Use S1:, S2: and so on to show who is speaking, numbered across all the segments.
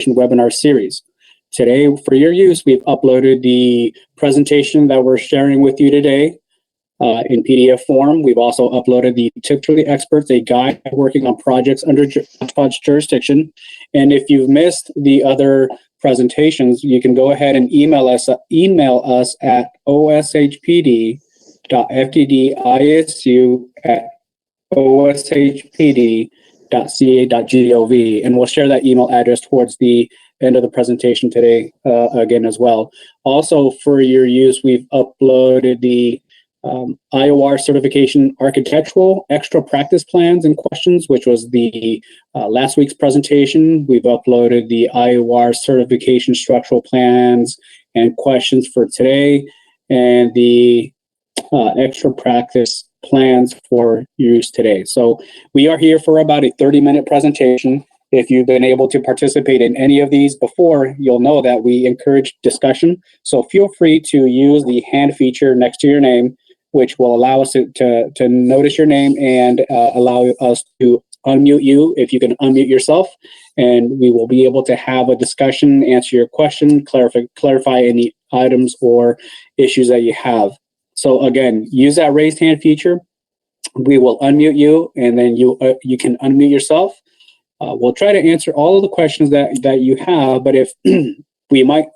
S1: webinar series. Today, for your use, we've uploaded the presentation that we're sharing with you today in PDF form. We've also uploaded the Tip to the Experts, a guide working on projects under OSHPD's jurisdiction. And if you've missed the other presentations, you can go ahead and email us at oshpd.fdd.isu@oshpd.ca.gov, and we'll share that email address towards the end of the presentation today again as well. Also, for your use, we've uploaded the IOR certification architectural extra practice plans and questions, which was the last week's presentation. We've uploaded the IOR certification structural plans and questions for today, and the extra practice plans for use today. So we are here for about a 30-minute presentation. If you've been able to participate in any of these before, you'll know that we encourage discussion. So feel free to use the hand feature next to your name, which will allow us to notice your name and allow us to unmute you if you can unmute yourself. And we will be able to have a discussion, answer your question, clarify any items or issues that you have. So again, use that raised hand feature. We will unmute you, and then you can unmute yourself. We'll try to answer all of the questions that you have, but if we might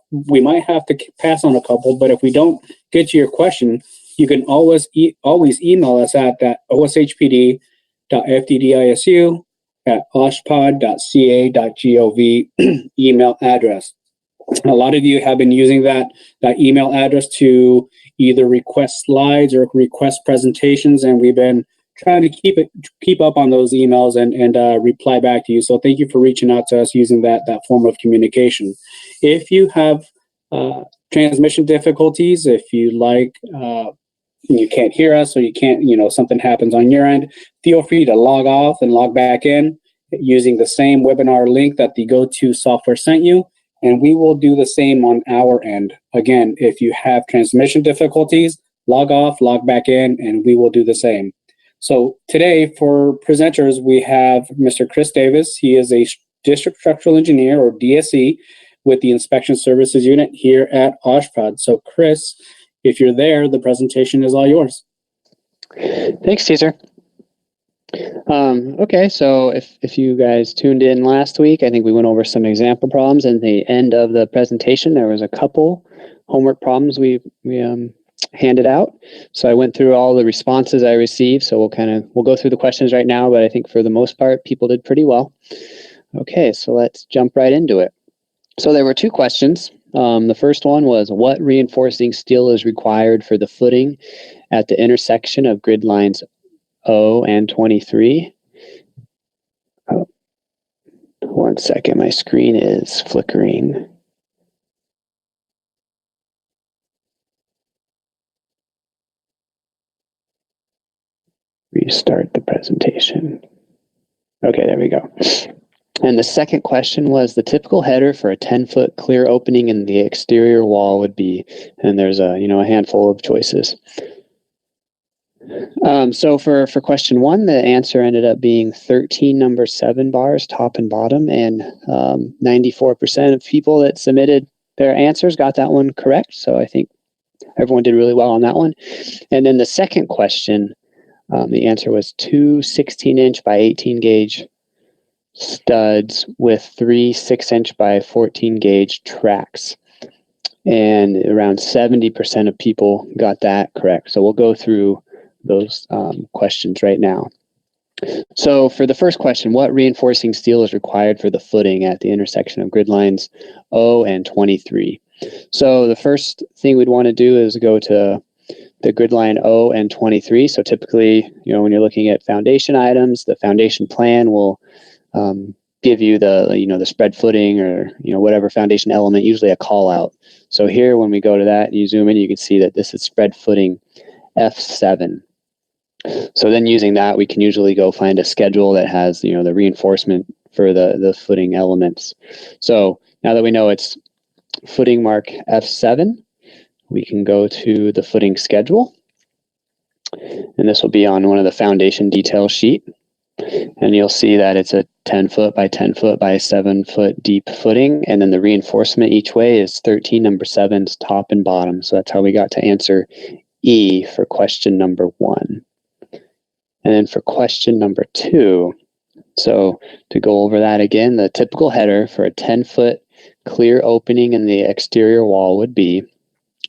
S1: have to pass on a couple. But if we don't get to your question, you can always email us at that oshpd.fddISU@oshpod.ca.gov email address. A lot of you have been using that email address to either request slides or request presentations, and we've been trying to keep up on those emails and reply back to you. So thank you for reaching out to us using that form of communication. If you have transmission difficulties, if you you can't hear us, or you can't, something happens on your end, feel free to log off and log back in using the same webinar link that the GoTo software sent you, and we will do the same on our end. Again, if you have transmission difficulties, log off, log back in, and we will do the same. So today, for presenters, we have Mr. Chris Davis. He is a District Structural Engineer, or DSE, with the Inspection Services Unit here at OSHPD. So Chris, if you're there, the presentation is all yours.
S2: Thanks, Caesar. Okay, so if you guys tuned in last week, I think we went over some example problems. And at the end of the presentation, there was a couple homework problems we handed out. So I went through all the responses I received. So we'll go through the questions right now, but I think for the most part, people did pretty well. Okay, so let's jump right into it. So there were two questions. The first one was, what reinforcing steel is required for the footing at the intersection of grid lines O and 23? Oh, 1 second, my screen is flickering. Restart the presentation. Okay, there we go. And the second question was, the typical header for a 10-foot clear opening in the exterior wall would be, and there's a handful of choices. So for question one, the answer ended up being 13 number 7 bars, top and bottom, and 94% of people that submitted their answers got that one correct. So I think everyone did really well on that one. And then the second question, the answer was 2 16-inch by 18 gauge studs with 3 6-inch by 14 gauge tracks. And around 70% of people got that correct. So we'll go through those questions right now. So for the first question, what reinforcing steel is required for the footing at the intersection of grid lines O and 23? So the first thing we'd want to do is go to the grid line O and 23. So typically, when you're looking at foundation items, the foundation plan will give you the spread footing or whatever foundation element, usually a call out. So here, when we go to that and you zoom in, you can see that this is spread footing F7. So then using that, we can usually go find a schedule that has the reinforcement for the footing elements. So now that we know it's footing mark F7, we can go to the footing schedule, and this will be on one of the foundation detail sheet. And you'll see that it's a 10 foot by 10 foot by 7 foot deep footing. And then the reinforcement each way is 13 number 7's top and bottom. So that's how we got to answer E for question number 1. And then for question number 2, so to go over that again, the typical header for a 10-foot clear opening in the exterior wall would be,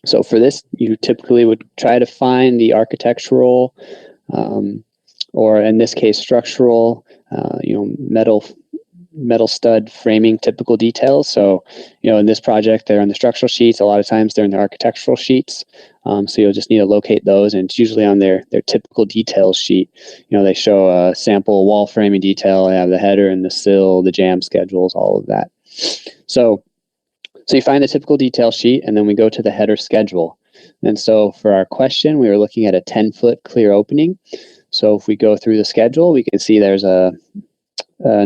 S2: so for this, you typically would try to find the architectural, or in this case, structural, metal stud framing typical details. So, in this project, they're on the structural sheets. A lot of times they're in the architectural sheets. So you'll just need to locate those, and it's usually on their typical details sheet. They show a sample wall framing detail. They have the header and the sill, the jam schedules, all of that. So you find the typical detail sheet, and then we go to the header schedule. And so for our question, we were looking at a 10-foot clear opening. So if we go through the schedule, we can see there's an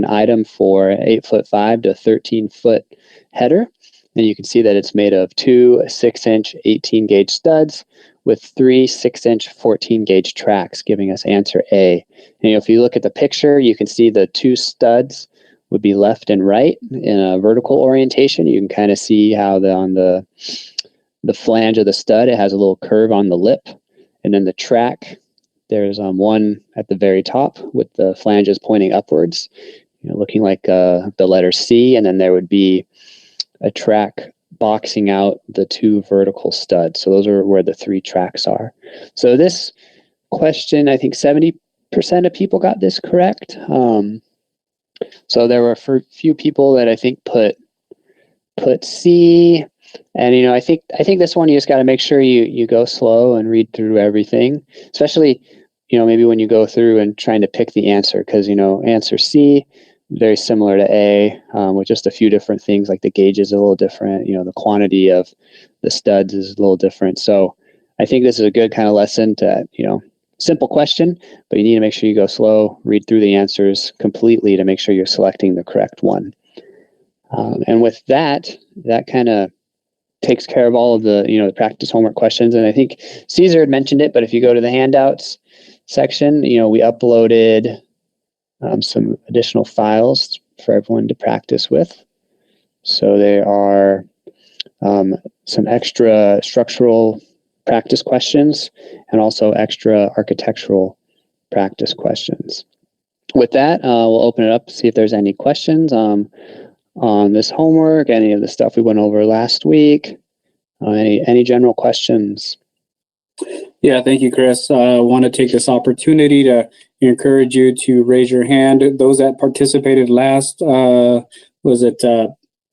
S2: item for 8'5" to 13-foot header. And you can see that it's made of 2 6-inch 18-gauge studs with 3 6-inch 14-gauge tracks, giving us answer A. And if you look at the picture, you can see the 2 studs would be left and right in a vertical orientation. You can kind of see how on the flange of the stud, it has a little curve on the lip. And then the track, there's one at the very top with the flanges pointing upwards, looking like the letter C. And then there would be a track boxing out the 2 vertical studs. So those are where the 3 tracks are. So this question, I think 70% of people got this correct. So there were a few people that I think put C, and I think this one you just got to make sure you go slow and read through everything, especially maybe when you go through and trying to pick the answer, because answer C very similar to A, with just a few different things, like the gauge is a little different, the quantity of the studs is a little different. So I think this is a good kind of lesson to simple question, but you need to make sure you go slow, read through the answers completely to make sure you're selecting the correct one. And with that kind of takes care of all of the, the practice homework questions. And I think Caesar had mentioned it, but if you go to the handouts section, we uploaded some additional files for everyone to practice with. So there are some extra structural practice questions and also extra architectural practice questions. With that, we'll open it up to see if there's any questions on this homework, any of the stuff we went over last week, any general questions.
S1: Yeah, thank you, Chris. I want to take this opportunity to encourage you to raise your hand. Those that participated last,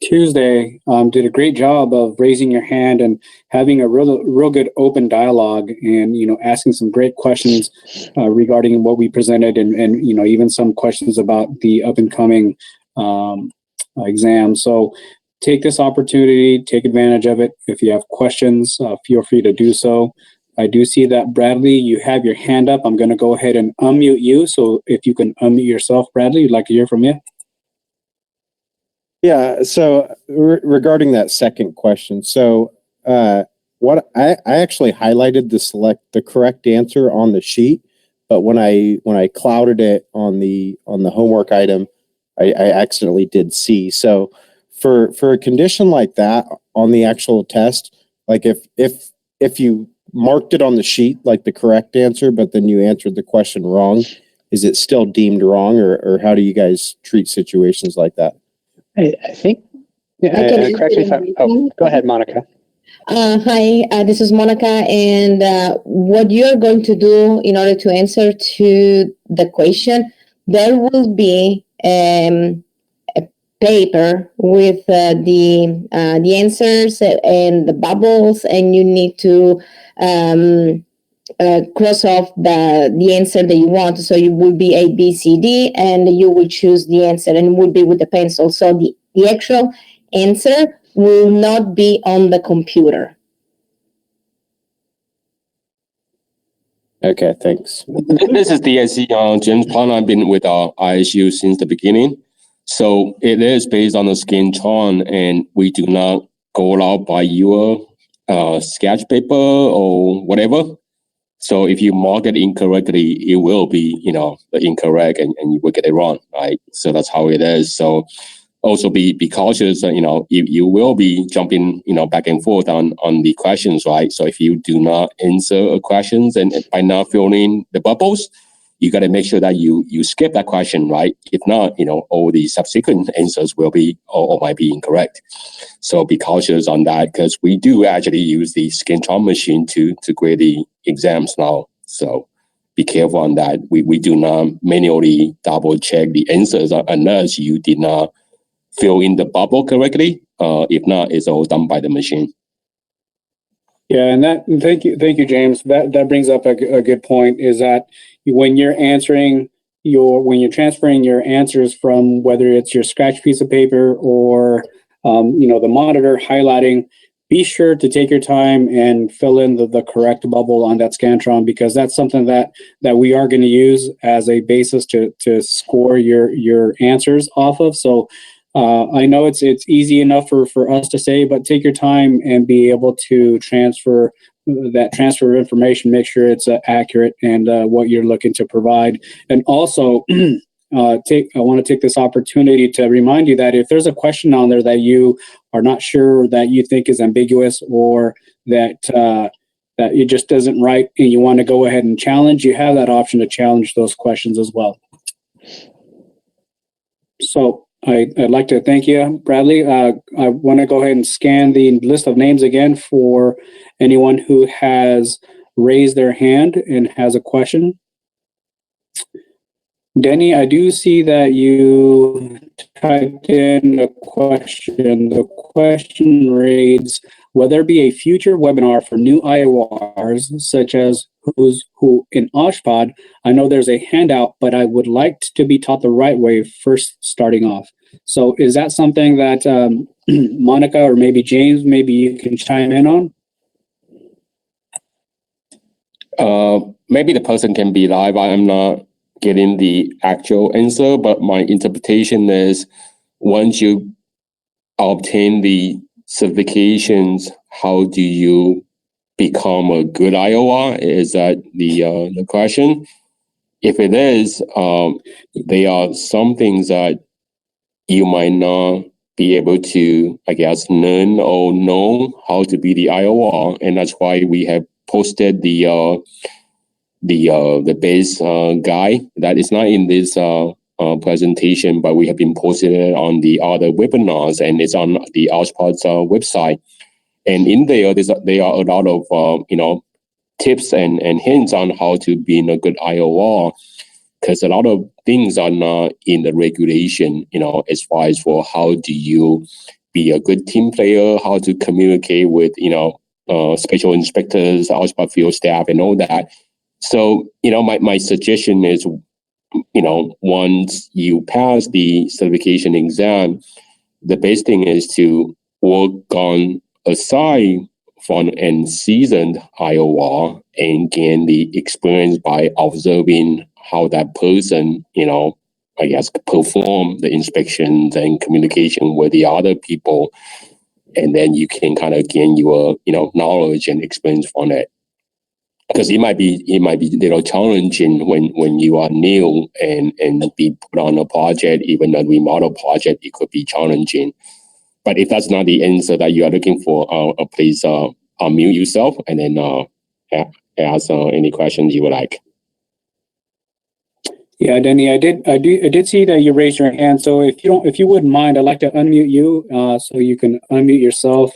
S1: Tuesday, did a great job of raising your hand and having a real good open dialogue, and asking some great questions regarding what we presented, and even some questions about the up and coming exam. So take this opportunity, take advantage of it. If you have questions, feel free to do so. I do see that, Bradley, you have your hand up. I'm going to go ahead and unmute you. So if you can unmute yourself, Bradley, I'd like to hear from you.
S3: Yeah, so regarding that second question, so what I actually highlighted the correct answer on the sheet, but when I clouded it on the homework item, I accidentally did C. So for a condition like that on the actual test, like if you marked it on the sheet like the correct answer, but then you answered the question wrong, is it still deemed wrong, or how do you guys treat situations like that?
S2: I think, correct me if I'm, go ahead, Monica.
S4: Hi, this is Monica, and what you're going to do in order to answer to the question, there will be a paper with the answers and the bubbles, and you need to cross off the answer that you want. So you will be A, B, C, D, and you will choose the answer, and it will be with the pencil. So the actual answer will not be on the computer.
S3: Okay, thanks.
S5: This is DIC James Pond. I've been with ISU since the beginning. So it is based on the Scantron, and we do not go out by your sketch paper or whatever. So if you mark it incorrectly, it will be, incorrect and you will get it wrong, right? So that's how it is. So also be cautious, you will be jumping, back and forth on the questions, right? So if you do not answer a questions and by not filling the bubbles, you got to make sure that you skip that question, right? If not, all the subsequent answers will be or might be incorrect. So be cautious on that, because we do actually use the Scantron machine to grade the exams now. So be careful on that. We do not manually double check the answers unless you did not fill in the bubble correctly. If not, it's all done by the machine.
S1: Yeah, and thank you, James. That brings up a good point. Is that when you're transferring your answers from whether it's your scratch piece of paper or the monitor highlighting, be sure to take your time and fill in the correct bubble on that Scantron, because that's something that we are going to use as a basis to score your answers off of. So I know it's easy enough for us to say, but take your time and be able to transfer of information, make sure it's accurate and what you're looking to provide. And also, I want to take this opportunity to remind you that if there's a question on there that you are not sure, that you think is ambiguous, or that it just isn't right, and you want to go ahead and challenge, you have that option to challenge those questions as well. So I'd like to thank you, Bradley. I want to go ahead and scan the list of names again for anyone who has raised their hand and has a question. Denny, I do see that you typed in a question. The question reads, will there be a future webinar for new IORs, such as who in OSHPD? I know there's a handout, but I would like to be taught the right way first starting off. So is that something that Monica or maybe James, maybe you can chime in on?
S5: Maybe the person can be live. I'm not getting the actual answer, but my interpretation is once you obtain the certifications, how do you become a good IOR? Is that the question? If it is, there are some things that you might not be able to, I guess, learn or know how to be the IOR, and that's why we have posted the base guide that is not in this presentation, but we have been posting it on the other webinars, and it's on the OSHPD's website. And in there are a lot of tips and hints on how to be a good IOR, because a lot of things are not in the regulation, as far as for how do you be a good team player, how to communicate with, special inspectors, OSHPD field staff, and all that. So, my suggestion is, once you pass the certification exam, the best thing is to work on aside from an seasoned IOR and gain the experience by observing how that person, I guess, perform the inspections and communication with the other people. And then you can kind of gain your, knowledge and experience from it. Because it might be a little challenging when you are new and be put on a project, even a remodel project, it could be challenging. But if that's not the answer that you are looking for, please unmute yourself and then ask any questions you would like.
S1: Yeah, Denny, I did see that you raised your hand. So if you wouldn't mind, I'd like to unmute you so you can unmute yourself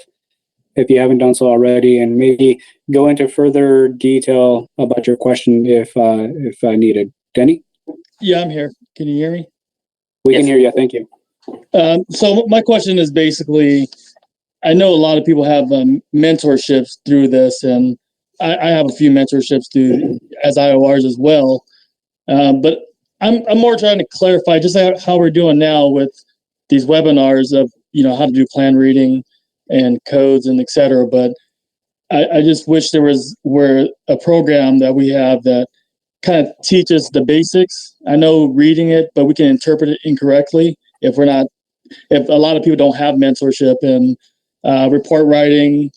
S1: if you haven't done so already, and maybe go into further detail about your question if needed. Denny?
S6: Yeah, I'm here. Can you hear me?
S1: We can hear you. Thank you.
S6: So my question is basically, I know a lot of people have mentorships through this, and I have a few mentorships through as IORs as well. But I'm more trying to clarify just how we're doing now with these webinars of how to do plan reading and codes and et cetera. But I just wish there were a program that we have that kind of teaches the basics. I know reading it, but we can interpret it incorrectly if a lot of people don't have mentorship and report writing,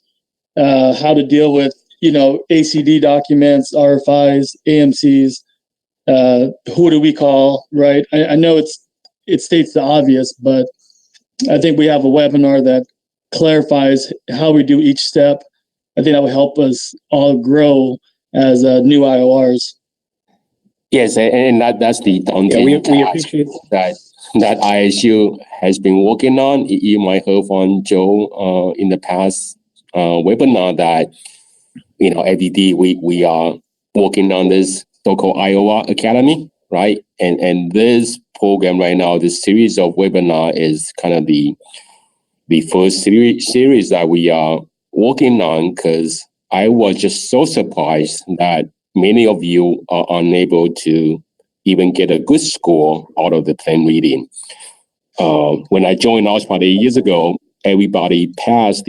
S6: how to deal with ACD documents, RFIs, AMCs. Who do we call, right? I know it states the obvious, but I think we have a webinar that clarifies how we do each step. I think that will help us all grow as new IORs.
S5: Yes, and that's the daunting
S1: we
S5: task
S1: appreciate
S5: that ISU has been working on. You might heard from Joe in the past webinar that every day we are working on this so-called IOR Academy, right? And this program right now, this series of webinar is kind of the first series that we are working on, because I was just so surprised that many of you are unable to even get a good score out of the plain reading. When I joined OSHPD 8 years ago, everybody passed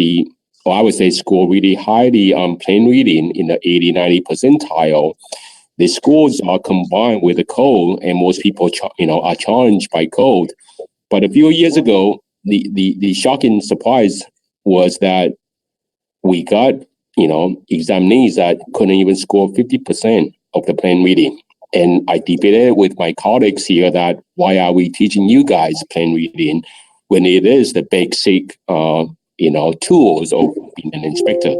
S5: I would say score really highly on plain reading in the 80-90 percentile. The scores are combined with the code, and most people are challenged by code. But a few years ago, the shocking surprise was that we got examinees that couldn't even score 50% of the plain reading. And I debated with my colleagues here that why are we teaching you guys plain reading when it is the basic tools of being an inspector.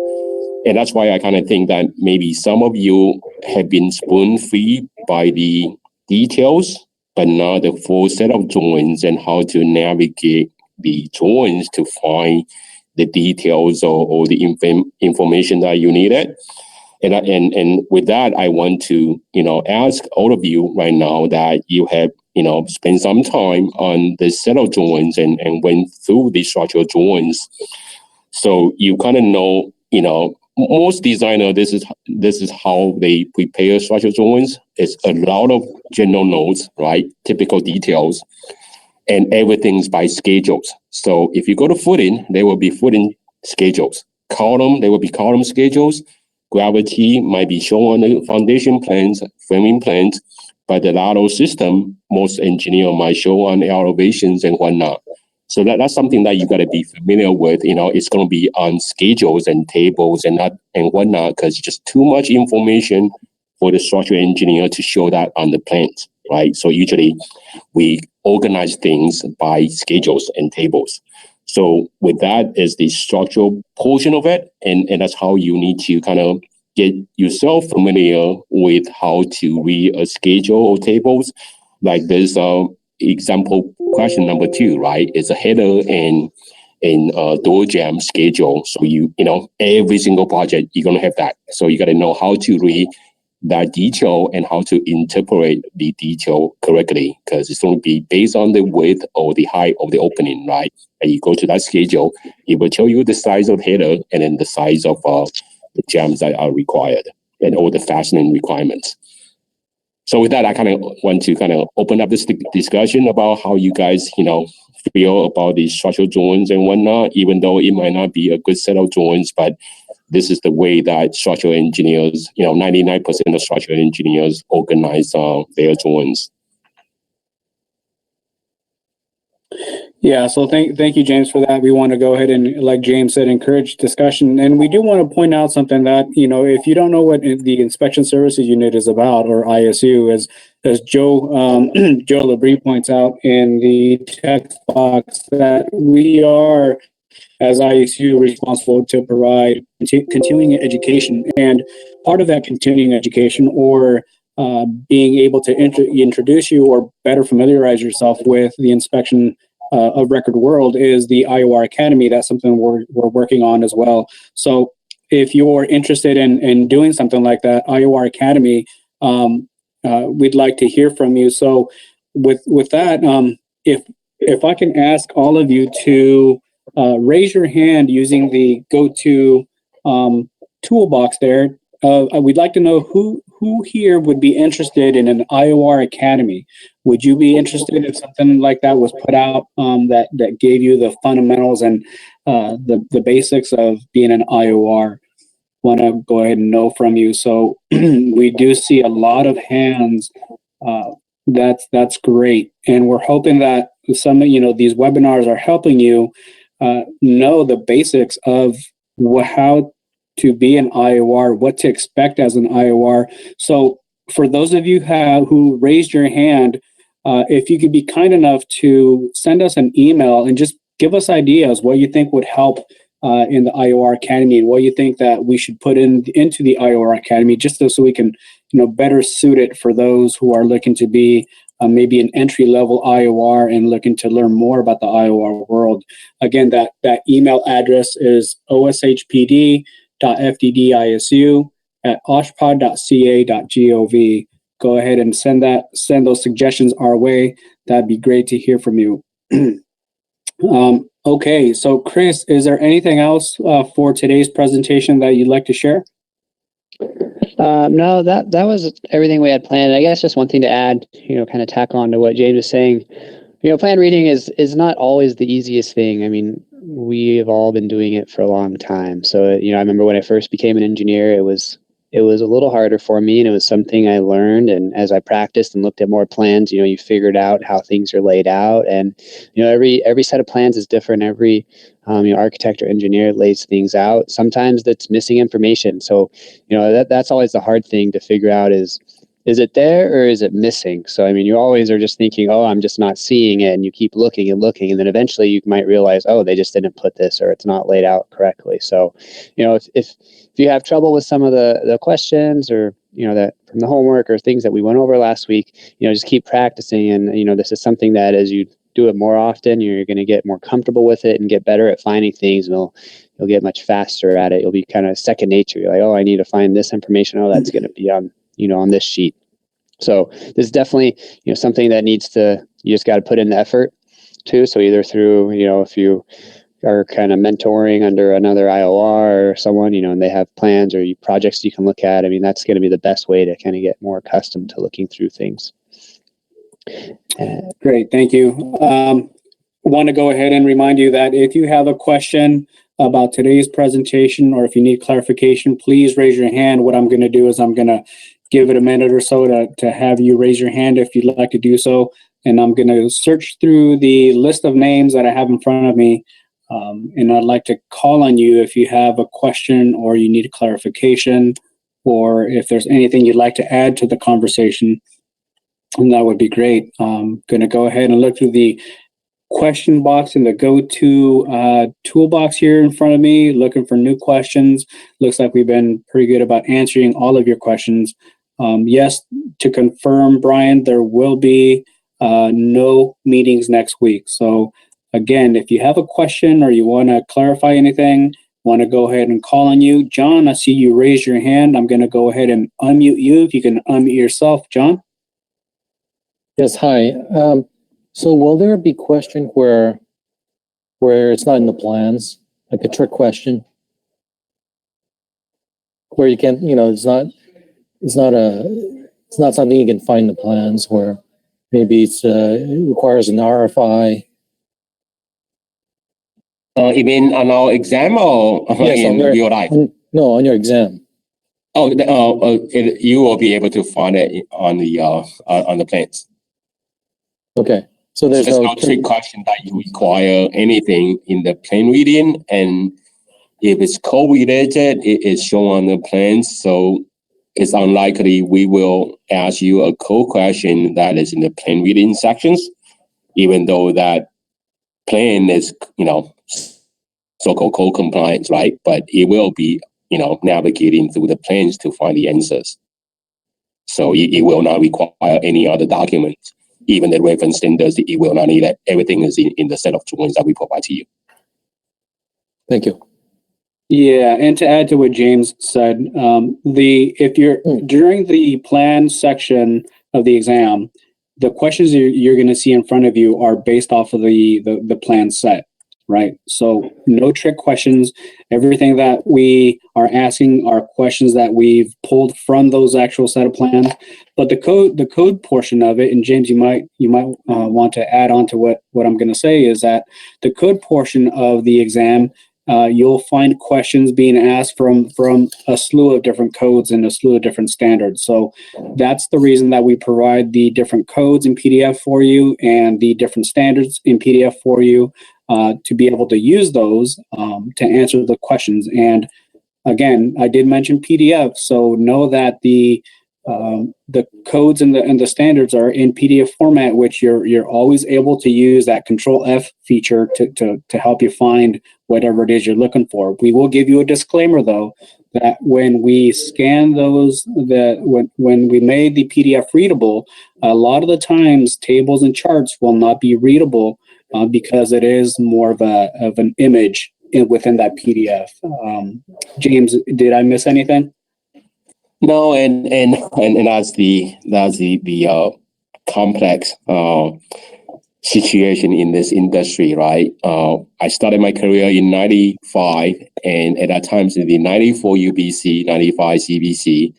S5: And that's why I kind of think that maybe some of you have been spoon-fed by the details, but not the full set of drawings and how to navigate the drawings to find the details or the information that you needed. And with that, I want to ask all of you right now that you have spent some time on this set of drawings and went through the structural drawings, so you kind of know most designer, this is how they prepare structural drawings. It's a lot of general notes, right? Typical details, and everything's by schedules. So if you go to footing, there will be footing schedules. Column, there will be column schedules. Gravity might be shown on the foundation plans, framing plans, but the lateral system, most engineer might show on elevations and whatnot. So that's something that you got to be familiar with. It's going to be on schedules and tables and whatnot, because it's just too much information for the structural engineer to show that on the plans, right? So usually we organize things by schedules and tables. So with that is the structural portion of it, and that's how you need to kind of get yourself familiar with how to read a schedule or tables. Like this example question number 2, right? It's a header and door jam schedule. So every single project you're gonna have that. So you got to know how to read that detail and how to interpret the detail correctly, because it's going to be based on the width or the height of the opening, right? And you go to that schedule, it will tell you the size of header and then the size of the jams that are required and all the fastening requirements. So with that, I kind of want to kind of open up this discussion about how you guys, feel about these structural drawings and whatnot, even though it might not be a good set of drawings, but this is the way that structural engineers, 99% of structural engineers organize their drawings.
S1: Yeah, so thank you, James, for that. We want to go ahead and, like James said, encourage discussion. And we do want to point out something that, if you don't know what the Inspection Services Unit is about, or ISU, as Joe Labrie points out in the text box, that we are, as ISU, responsible to provide continuing education. And part of that continuing education, or being able to introduce you or better familiarize yourself with the inspection of record world, is the IOR Academy. That's something we're working on as well. So if you're interested in doing something like that, IOR Academy, we'd like to hear from you. So with that, if I can ask all of you to raise your hand using the go-to toolbox there. We'd like to know who here would be interested in an IOR Academy. Would you be interested if something like that was put out, that gave you the fundamentals and the basics of being an IOR? Want to go ahead and know from you. So we do see a lot of hands. That's great, and we're hoping that some these webinars are helping you know the basics of how to be an IOR, what to expect as an IOR. So for those of you who raised your hand, if you could be kind enough to send us an email and just give us ideas what you think would help in the IOR Academy, and what you think that we should put into the IOR Academy, just so we can better suit it for those who are looking to be maybe an entry-level IOR and looking to learn more about the IOR world. Again, that email address is oshpd.fddisu@oshpod.ca.gov. Go ahead and send those suggestions our way. That'd be great to hear from you. Okay, so Chris, is there anything else for today's presentation that you'd like to share?
S2: No, that was everything we had planned. I guess just one thing to add, kind of tack on to what James was saying. Planned reading is not always the easiest thing. I mean, we have all been doing it for a long time. So, I remember when I first became an engineer, it was a little harder for me, and it was something I learned. And as I practiced and looked at more plans, you figured out how things are laid out. And, every set of plans is different. Every architect or engineer lays things out. Sometimes that's missing information. So, that's always the hard thing to figure out is it there or is it missing? So, I mean, you always are just thinking, oh, I'm just not seeing it. And you keep looking and looking. And then eventually you might realize, oh, they just didn't put this, or it's not laid out correctly. So, if you have trouble with some of the questions, or, that from the homework or things that we went over last week, just keep practicing. And, this is something that as you do it more often, you're going to get more comfortable with it and get better at finding things. And you'll get much faster at it. You'll be kind of second nature. You're like, oh, I need to find this information. Oh, that's going to be on on this sheet. So this is definitely, something that you just got to put in the effort too. So either through, if you are kind of mentoring under another IOR or someone, and they have plans or projects you can look at. I mean, that's going to be the best way to kind of get more accustomed to looking through things.
S1: Great, thank you. Want to go ahead and remind you that if you have a question about today's presentation, or if you need clarification, please raise your hand. What I'm going to do is I'm going to give it a minute or so to have you raise your hand if you'd like to do so. And I'm going to search through the list of names that I have in front of me. And I'd like to call on you if you have a question or you need a clarification, or if there's anything you'd like to add to the conversation. And that would be great. I'm going to go ahead and look through the question box in the go-to toolbox here in front of me, looking for new questions. Looks like we've been pretty good about answering all of your questions. Yes, to confirm, Brian, there will be no meetings next week. So again, if you have a question or you want to clarify anything, want to go ahead and call on you. John, I see you raise your hand. I'm going to go ahead and unmute you. If you can unmute yourself, John.
S7: Yes, hi. So will there be question where it's not in the plans, like a trick question, where you can't, it's not something you can find in the plans, where maybe it requires an RFI?
S5: You mean on our exam or
S7: Yes,
S5: in real life?
S7: No, on your exam.
S5: You will be able to find it on the plans.
S7: Okay, so there's
S5: no trick question that you require anything in the plan reading, and if it's code related, it is shown on the plans. So it's unlikely we will ask you a code question that is in the plan reading sections, even though that plan is so-called code compliance, right? But it will be navigating through the plans to find the answers. So it will not require any other documents. Even the reference standards, it will not need it. Everything is in the set of drawings that we provide to you.
S7: Thank you.
S1: Yeah, and to add to what James said, if you're during the plan section of the exam, the questions you're going to see in front of you are based off of the plan set, right? So no trick questions. Everything that we are asking are questions that we've pulled from those actual set of plans. But the code portion of it, and James, you might want to add on to what I'm going to say, is that the code portion of the exam, you'll find questions being asked from a slew of different codes and a slew of different standards. So that's the reason that we provide the different codes in PDF for you and the different standards in PDF for you, to be able to use those to answer the questions. And again, I did mention PDF, so know that the codes and the standards are in PDF format, which you're always able to use that Control F feature to help you find whatever it is you're looking for. We will give you a disclaimer though, that when we scan those, when we made the PDF readable, a lot of the times tables and charts will not be readable because it is more of an image within that PDF. James, did I miss anything?
S5: No, and that's the complex situation in this industry, right? I started my career in '95, and at that time, in the '94 UBC, '95 CBC,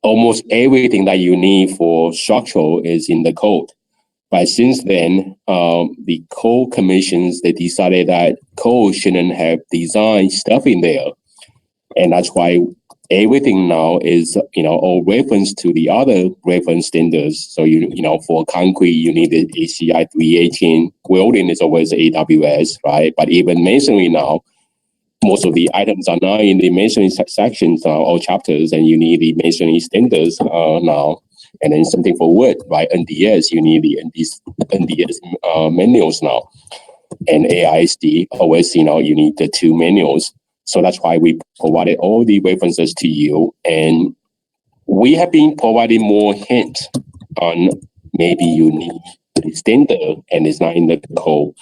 S5: almost everything that you need for structural is in the code. But since then, the code commissions, they decided that code shouldn't have design stuff in there, and that's why everything now is, all reference to the other reference standards. So, for concrete, you need the ACI 318. Welding is always AWS, right? But even masonry now, most of the items are now in the masonry sections or chapters, and you need the masonry standards now. And then something for wood, right? NDS, you need the NDS manuals now. And AISD, always, you need the 2 manuals. So that's why we provided all the references to you. And we have been providing more hints on maybe you need the standard and it's not in the code.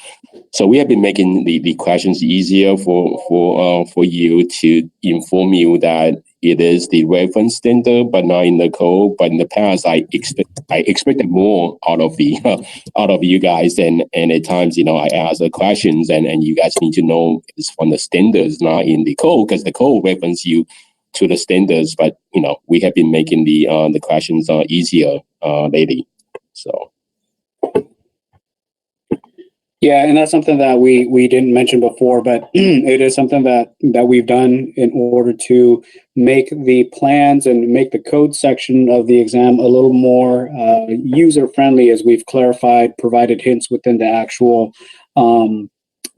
S5: So we have been making the questions easier for you, to inform you that it is the reference standard, but not in the code. But in the past, I expected more out of you guys, and at times, I ask the questions, and you guys need to know it's from the standards, not in the code, because the code reference you to the standards. But we have been making the questions easier lately. So.
S1: Yeah, and that's something that we didn't mention before, but it is something that we've done in order to make the plans and make the code section of the exam a little more user-friendly, as we've clarified, provided hints within the actual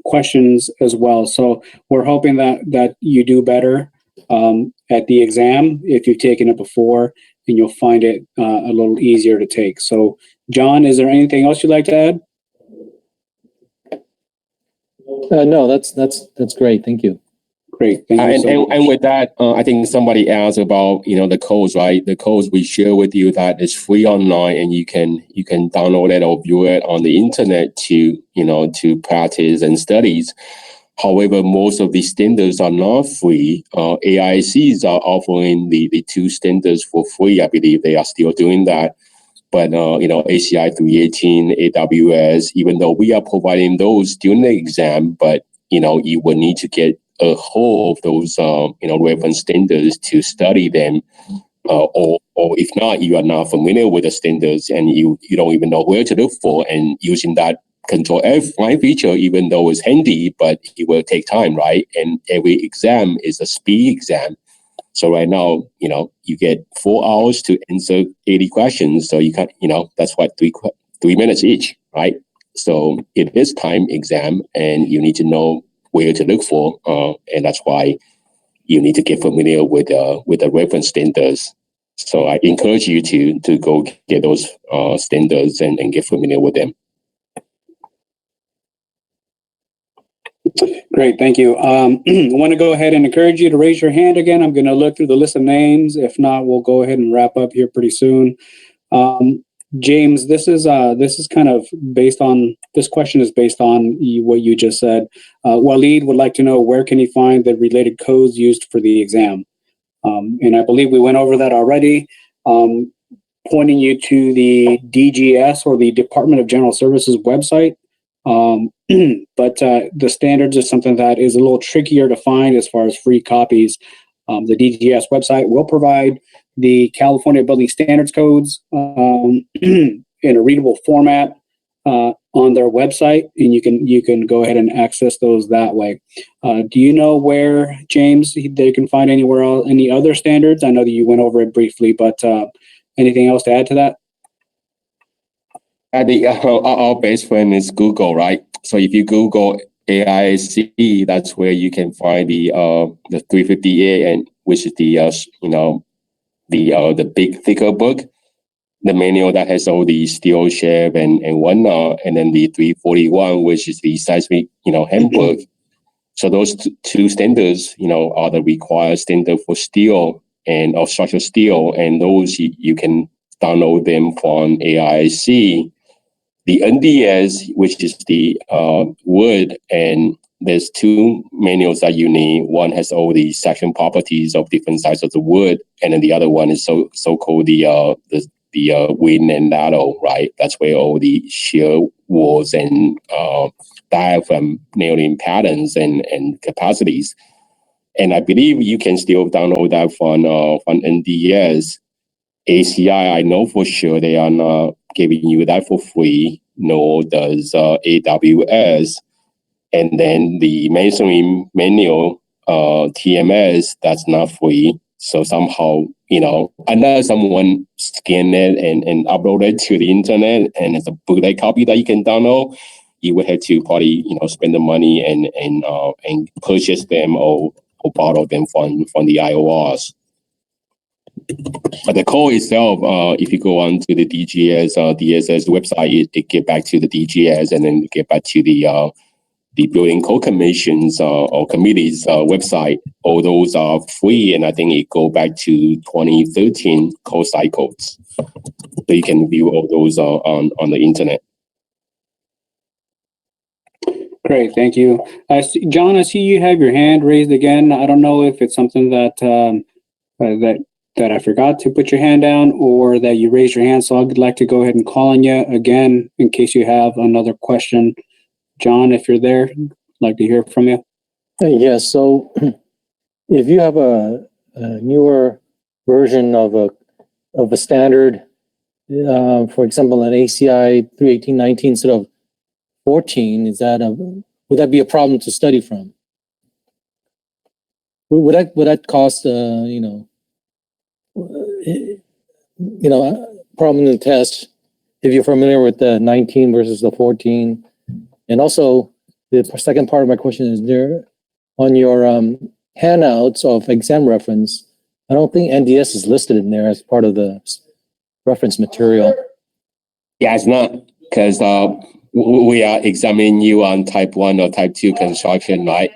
S1: questions as well. So we're hoping that you do better at the exam if you've taken it before, and you'll find it a little easier to take. So, John, is there anything else you'd like to add?
S7: No, that's great. Thank you.
S1: Great. Thank you so much.
S5: And with that, I think somebody asked about, the codes, right? The codes we share with you that is free online, and you can download it or view it on the internet to practice and studies. However, most of the standards are not free. AICs are offering the 2 standards for free. I believe they are still doing that. But, ACI 318, AWS, even though we are providing those during the exam, but, you will need to get a hold of those, reference standards to study them. Or if not, you are not familiar with the standards and you don't even know where to look for, and using that Control F find feature, even though it's handy, but it will take time, right? And every exam is a speed exam. So right now, you get 4 hours to answer 80 questions. So you can, that's what 3 minutes each, right? So it is time exam, and you need to know where to look for, and that's why you need to get familiar with the reference standards. So I encourage you to go get those standards and get familiar with them.
S1: Great, thank you. I want to go ahead and encourage you to raise your hand again. I'm going to look through the list of names. If not, we'll go ahead and wrap up here pretty soon. James, this is kind of based on, this question is based on what you just said. Waleed would like to know, where can he find the related codes used for the exam? And I believe we went over that already, pointing you to the DGS, or the Department of General Services website. But the standards is something that is a little trickier to find as far as free copies. The DGS website will provide the California Building Standards codes in a readable format on their website, and you can go ahead and access those that way. Do you know where, James, they can find anywhere else, any other standards? I know that you went over it briefly, but anything else to add to that?
S5: Our best friend is Google, right? So if you Google AIC, that's where you can find the 350A, and which is the the big thicker book, the manual that has all the steel shape and whatnot, and then the 341, which is the seismic handbook. So those two standards, are the required standard for steel and of structural steel, and those you can download them from AIC. The NDS, which is the wood, and there's two manuals that you need. One has all the section properties of different sizes of the wood, and then the other one is so-called the wind and lateral, right? That's where all the shear walls and diaphragm nailing patterns and capacities. And I believe you can still download that from NDS. ACI, I know for sure they are not giving you that for free, nor does AWS. And then the masonry manual, TMS, that's not free. So somehow, unless someone scan it and upload it to the internet, and it's a bootleg copy that you can download, you would have to probably, spend the money and purchase them or borrow them from the IORs. But the code itself, if you go on to the DGS, DSS website, it get back to the DGS, and then get back to the Building Code Commission's or committee's website. All those are free, and I think it go back to 2013 code cycles. So you can view all those on the internet.
S1: Great, thank you. John, I see you have your hand raised again. I don't know if it's something that that I forgot to put your hand down, or that you raised your hand. So I'd like to go ahead and call on you again in case you have another question. John, if you're there, I'd like to hear from you.
S7: Yes. So if you have a newer version of a standard, for example, an ACI 31819 instead of 14, would that be a problem to study from? Would that cost problem in the test if you're familiar with the 19 versus the 14? And also, the second part of my question is, there on your handouts of exam reference, I don't think NDS is listed in there as part of the reference material.
S5: Yeah, it's not, because we are examining you on type 1 or type 2 construction, right?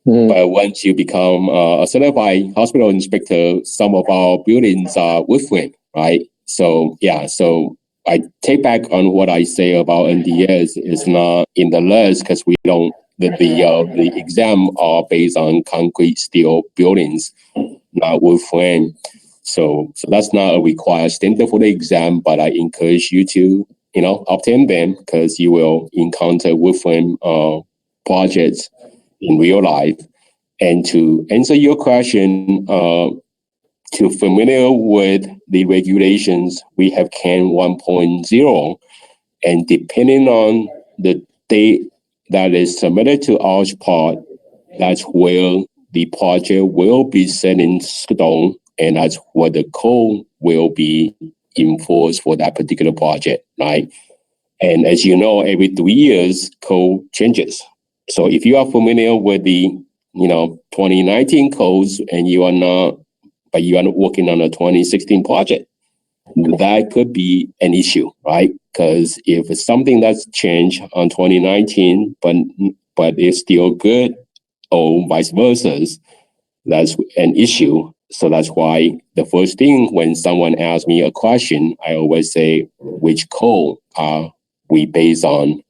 S5: Mm-hmm. But once you become a certified hospital inspector, some of our buildings are wood frame, right? So yeah, so I take back on what I say about NDS is not in the list, because we don't. The exam are based on concrete steel buildings, not wood frame. So that's not a required standard for the exam, but I encourage you to obtain them, because you will encounter wood frame projects in real life. And to answer your question, to familiar with the regulations, we have CAN 1.0, and depending on the date that is submitted to OSHPD, that's where the project will be set in stone, and that's where the code will be enforced for that particular project, right? And as you know, every 3 years, code changes. So if you are familiar with the 2019 codes and you are not working on a 2016 project, that could be an issue, right? Because if it's something that's changed on 2019, but it's still good, or vice versa, that's an issue. So that's why the first thing when someone asks me a question, I always say, which code are we based on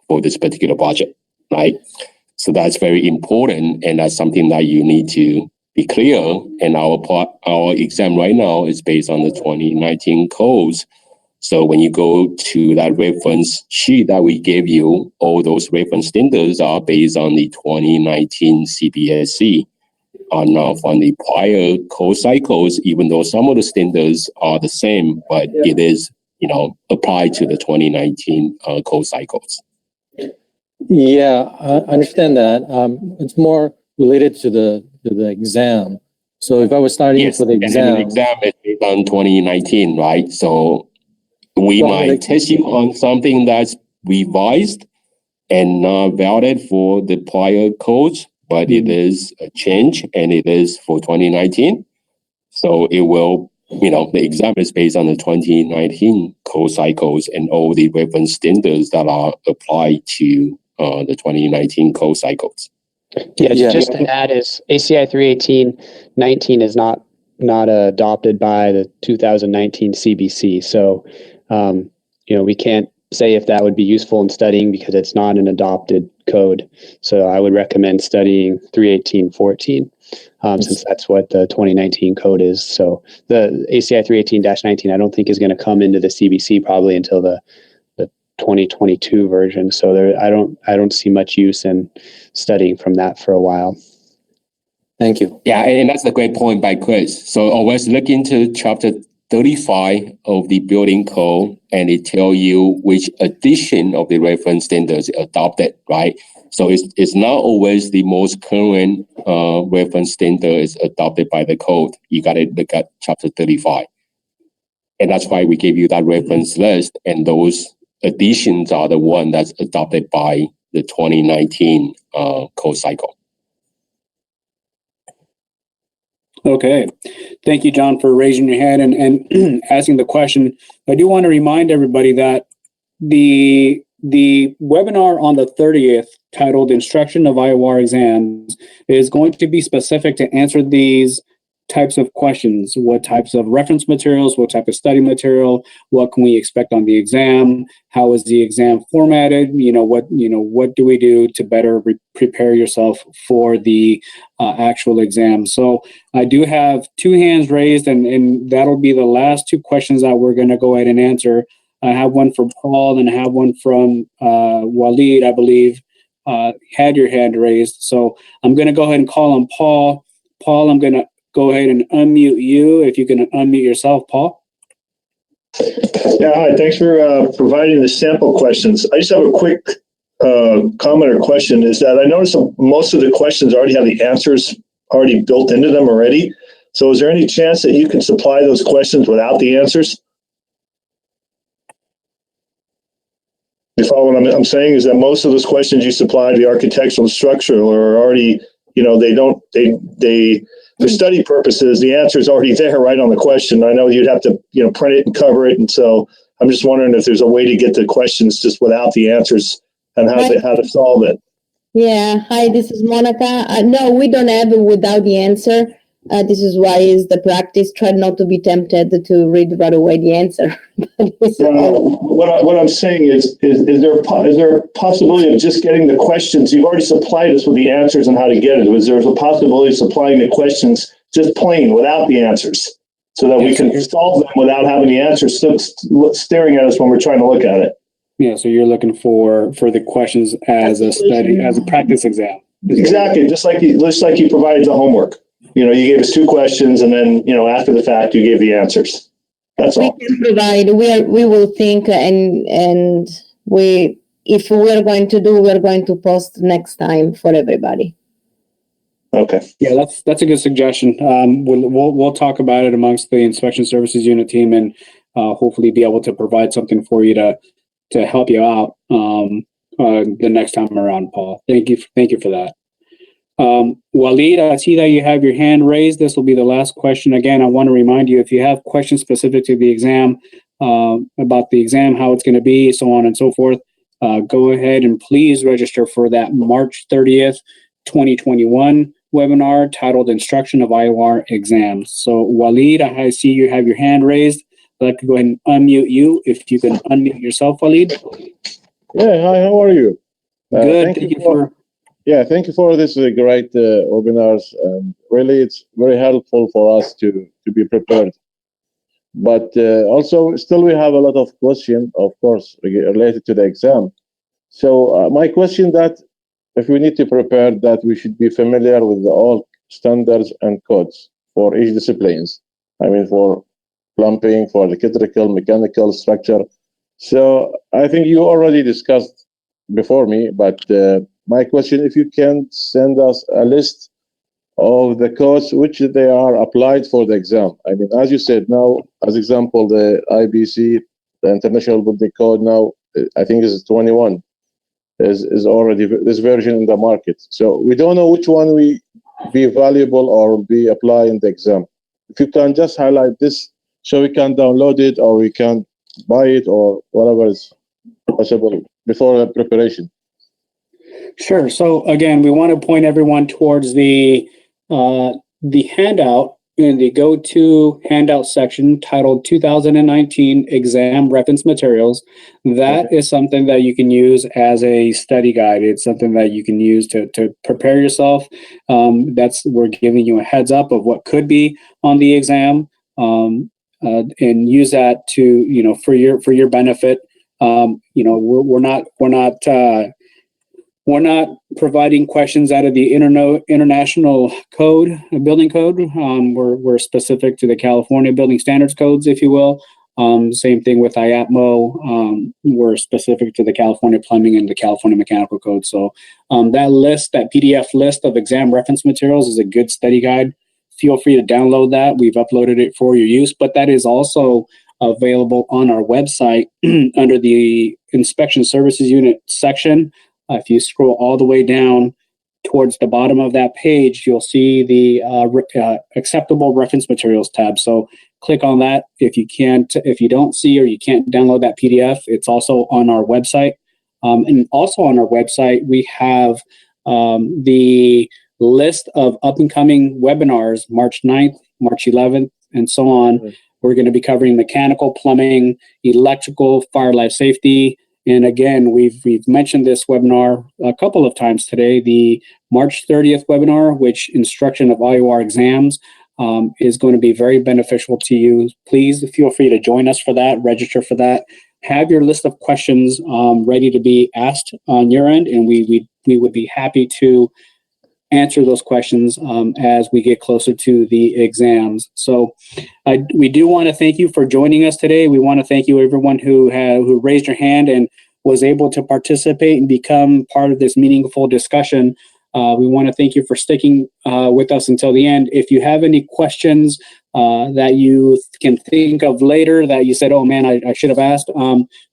S5: for this particular project, right? So that's very important, and that's something that you need to be clear. And our exam right now is based on the 2019 codes. So when you go to that reference sheet that we gave you, all those reference standards are based on the 2019 CPSC, are not from the prior code cycles, even though some of the standards are the same, but it is, applied to the 2019 code cycles.
S7: Yeah, I understand that. It's more related to the exam. So if I was studying for the exam,
S5: the exam is based on 2019, right? So we might test you on something that's revised, and not valid for the prior codes, but it is a change and it is for 2019. So it will, the exam is based on the 2019 code cycles and all the reference standards that are applied to the 2019 code cycles.
S2: Yeah, just to add is ACI 318.19 is not adopted by the 2019 CBC. So, we can't say if that would be useful in studying because it's not an adopted code. So I would recommend studying 318.14 since that's what the 2019 code is. So the ACI 318-19 I don't think is going to come into the CBC probably until the 2022 version. So I don't see much use in studying from that for a while.
S7: Thank you.
S5: Yeah, and that's a great point by Chris. So always look into chapter 35 of the building code, and it tell you which edition of the reference standards adopted, right? So it's not always the most current reference standard is adopted by the code. You got to look at chapter 35. And that's why we gave you that reference list, and those editions are the one that's adopted by the 2019 code cycle.
S1: Okay. Thank you, John, for raising your hand and asking the question. I do want to remind everybody that the webinar on the 30th titled Instruction of IOR Exams is going to be specific to answer these types of questions. What types of reference materials, what type of study material, what can we expect on the exam, how is the exam formatted, what do we do to better prepare yourself for the actual exam. So I do have 2 hands raised, and that'll be the last 2 questions that we're going to go ahead and answer. I have one from Paul and I have one from Waleed, I believe, had your hand raised. So I'm going to go ahead and call on Paul. Paul, I'm going to go ahead and unmute you. If you can unmute yourself, Paul.
S8: Yeah, hi. Thanks for providing the sample questions. I just have a quick comment or question is that I noticed most of the questions already have the answers already built into them already. So is there any chance that you can supply those questions without the answers? You follow what I'm saying is that most of those questions you supply the architectural structure are already, for study purposes, the answer is already there right on the question. I know you'd have to, print it and cover it. And so I'm just wondering if there's a way to get the questions just without the answers and how to solve it.
S4: Yeah. Hi, this is Monica. No, we don't have it without the answer. This is why is the practice. Try not to be tempted to read right away the answer.
S8: What I'm saying is there a possibility of just getting the questions? You've already supplied us with the answers on how to get it. Is there a possibility of supplying the questions just plain without the answers so that we can solve them without having the answers staring at us when we're trying to look at it?
S1: Yeah, so you're looking for the questions as a practice exam.
S8: Exactly, just like you provided the homework. You gave us 2 questions, and then after the fact, you gave the answers. That's all.
S4: We can provide. We will think, and if we're going to post next time for everybody.
S8: Okay.
S1: Yeah, that's a good suggestion. We'll talk about it amongst the inspection services unit team, and hopefully be able to provide something for you to help you out the next time around, Paul. Thank you for that. Waleed, I see that you have your hand raised. This will be the last question. Again, I want to remind you, if you have questions specific to the exam, about the exam, how it's going to be, so on and so forth, go ahead and please register for that March 30th, 2021 webinar titled Instruction of IOR Exams. So Waleed, I see you have your hand raised. I'd like to go ahead and unmute you. If you can unmute yourself, Waleed.
S9: Yeah, hi, how are you?
S1: Good. Thank you for
S9: this great webinars. Really, it's very helpful for us to be prepared. But also, still we have a lot of questions, of course, related to the exam. So my question that if we need to prepare, that we should be familiar with all standards and codes for each disciplines. I mean, for plumbing, for electrical, mechanical, structure. So I think you already discussed before me, but my question, if you can send us a list of the codes which they are applied for the exam. I mean, as you said, now, as example, the IBC, the International Building Code now, I think is 21. is already this version in the market. So we don't know which one will be valuable or will be applied in the exam. If you can just highlight this so we can download it or we can buy it or whatever is possible before the preparation.
S1: Sure. So again, we want to point everyone towards the handout in the go-to handout section titled 2019 Exam Reference Materials. That is something that you can use as a study guide. It's something that you can use to prepare yourself. We're giving you a heads up of what could be on the exam, and use that to, for your benefit. We're not providing questions out of the international code, building code. We're specific to the California building standards codes, if you will. Same thing with IAPMO. We're specific to the California plumbing and the California mechanical code. So that PDF list of exam reference materials is a good study guide. Feel free to download that. We've uploaded it for your use, but that is also available on our website under the Inspection Services Unit section. If you scroll all the way down towards the bottom of that page, you'll see the acceptable reference materials tab. So click on that. If you don't see or you can't download that PDF, it's also on our website. And also on our website, we have the list of up and coming webinars, March 9th, March 11th, and so on. We're going to be covering mechanical, plumbing, electrical, fire, life safety. And again, we've mentioned this webinar a couple of times today. The March 30th webinar, which instruction of IOR exams, is going to be very beneficial to you. Please feel free to join us for that, register for that. Have your list of questions ready to be asked on your end, and we would be happy to answer those questions as we get closer to the exams. So we do want to thank you for joining us today. We want to thank you, everyone who raised your hand and was able to participate and become part of this meaningful discussion. We want to thank you for sticking with us until the end. If you have any questions that you can think of later that you said, oh man, I should have asked,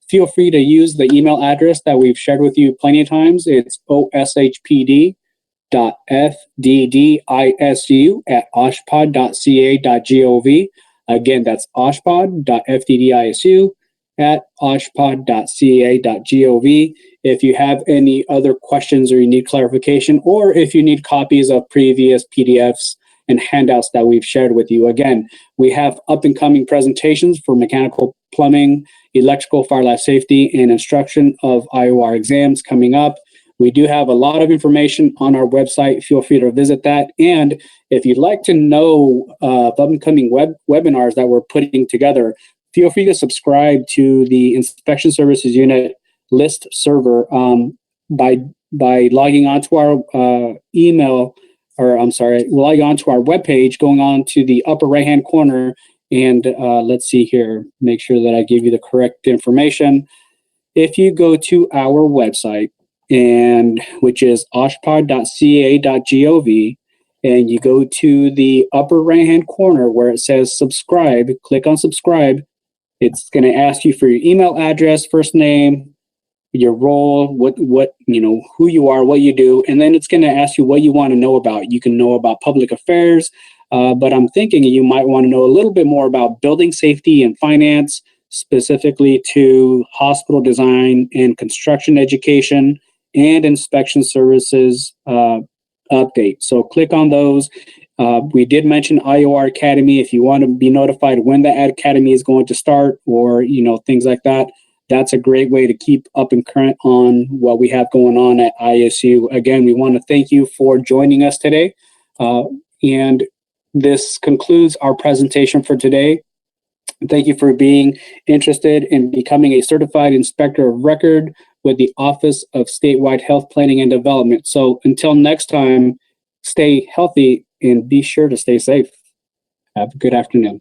S1: feel free to use the email address that we've shared with you plenty of times. It's oshpd.fddisu@oshpod.ca.gov. Again, that's oshpod.fddisu@oshpod.ca.gov. If you have any other questions or you need clarification, or if you need copies of previous PDFs and handouts that we've shared with you, again, we have up and coming presentations for mechanical, plumbing, electrical, fire, life safety, and instruction of IOR exams coming up. We do have a lot of information on our website. Feel free to visit that. And if you'd like to know of upcoming webinars that we're putting together, feel free to subscribe to the Inspection Services Unit list server by logging onto our logging onto our webpage, going on to the upper right-hand corner, and let's see here, make sure that I give you the correct information. If you go to our website, and which is oshpod.ca.gov, and you go to the upper right-hand corner where it says subscribe, click on subscribe. It's going to ask you for your email address, first name, your role, what who you are, what you do, and then it's going to ask you what you want to know about. You can know about public affairs, but I'm thinking you might want to know a little bit more about building safety and finance, specifically to hospital design and construction education and inspection services update. So click on those. We did mention IOR Academy. If you want to be notified when the Academy is going to start, or things like that, that's a great way to keep up and current on what we have going on at ISU. Again, we want to thank you for joining us today. And this concludes our presentation for today. Thank you for being interested in becoming a certified inspector of record with the Office of Statewide Health Planning and Development. So until next time, stay healthy and be sure to stay safe. Have a good afternoon.